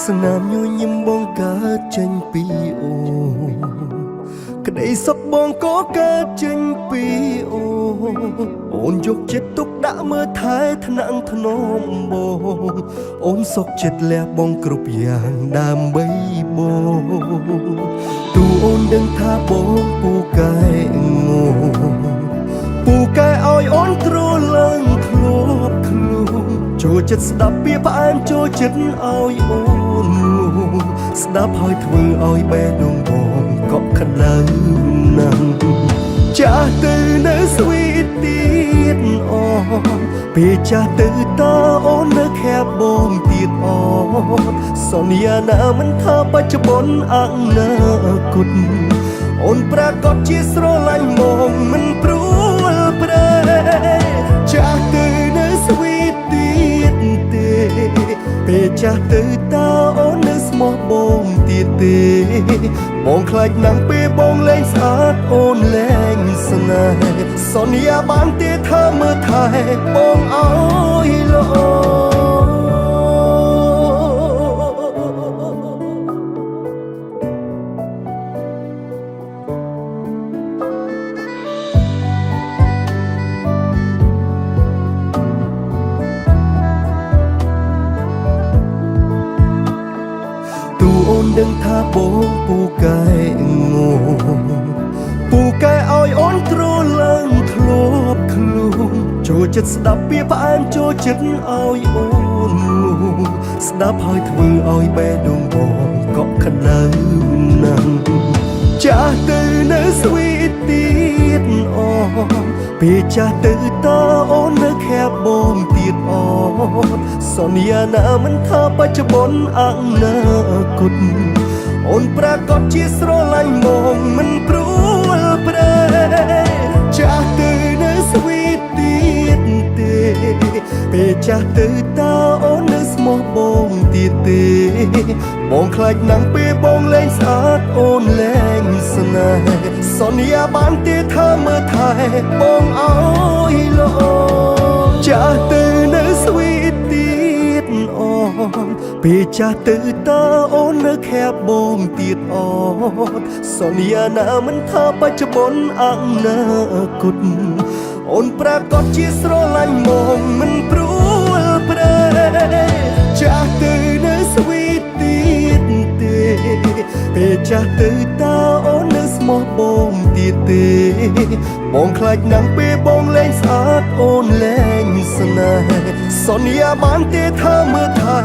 ស្នាមញញឹមបងកើតចេញពីអូក្តីសុខបងក៏កើតចេញពីអូនយកចិត្តទុកដាក់មើលថែថ្នាក់ថ្នមបងអូនសុខចិត្តលះបងគ្រប់យ៉ាងដើម្បីបងទូអូនដឹងថាបងពូកែងងពូកែឲ្យអូនទ្រឡើងធ្លាប់ខ្លួនចូលចិត្តស្ដាប់ពាក្យផ្អែមចូលចិត្តឲ្យអូនស្ដាប់ហើយធ្វើឲ្យបេះដូងបងកក់ក្ដៅណាស់ចាស់ទៅនៅស្វីតទៀតអូពេលចាស់ទៅតអូននៅខែបងទៀតអូសន្យាណាមិនថាបច្ចុប្បន្នអនាគតអូនប្រកាសជាស្រឡាញ់មកមិនព្រួលប្រែចាស់ទៅនៅស្វីតទៀតទេពេលចាស់ទៅតអូននៅស្មោះបងទៀតទេបងខ្លាចណាស់ពេលបងលែងស្អាតអូនលែងស្នេហ៍សន្យាបានទេថាមើលថែបងឲ្យល្អអូនដឹងថាបងពូកែងងពូកែឲ្យអូនទ្រឡើងធ្លាប់ខ្លួនចូលចិត្តស្ដាប់ពាក្យផ្អែមចូលចិត្តឲ្យអូនស្ដាប់ហើយធ្វើឲ្យបេះដូងបងកក់ក្ដៅណាស់ចាស់ទៅនៅស្វីតទៀតអូពេលចាស់ទៅតអូននៅខែបងទៀតអូសន្យាណាមិនថាបច្ចុប្បន្នអនាគតអូនប្រកាសជាស្រឡាញ់មកមិនព្រួលប្រែចាស់ទៅនៅស្វីតទៀតទេពេលចាស់ទៅតអូននៅស្មោះបងទៀតទេបងខ្លាចណាស់ពេលបងលែងស្អាតអូនលែងស្នេហ៍សន្យាបានទេថាមើលថែបងឲ្យល្អចាស់ទៅនៅស្វីតទៀតអូពេលចាស់ទៅតអូននៅខែបងទៀតអូសន្យាណាមិនថាបច្ចុប្បន្នអនាគតអូនប្រកាសជាស្រឡាញ់មកមិនព្រួលប្រែចាស់ទៅនៅស្វីតទៀតទេពេលចាស់ទៅតអូននៅស្មោះបងទៀតទេបងខ្លាចណាស់ពេលបងលែងស្អាតអូនលែងស្នេហ៍សន្យាបានទេថាមើលថែ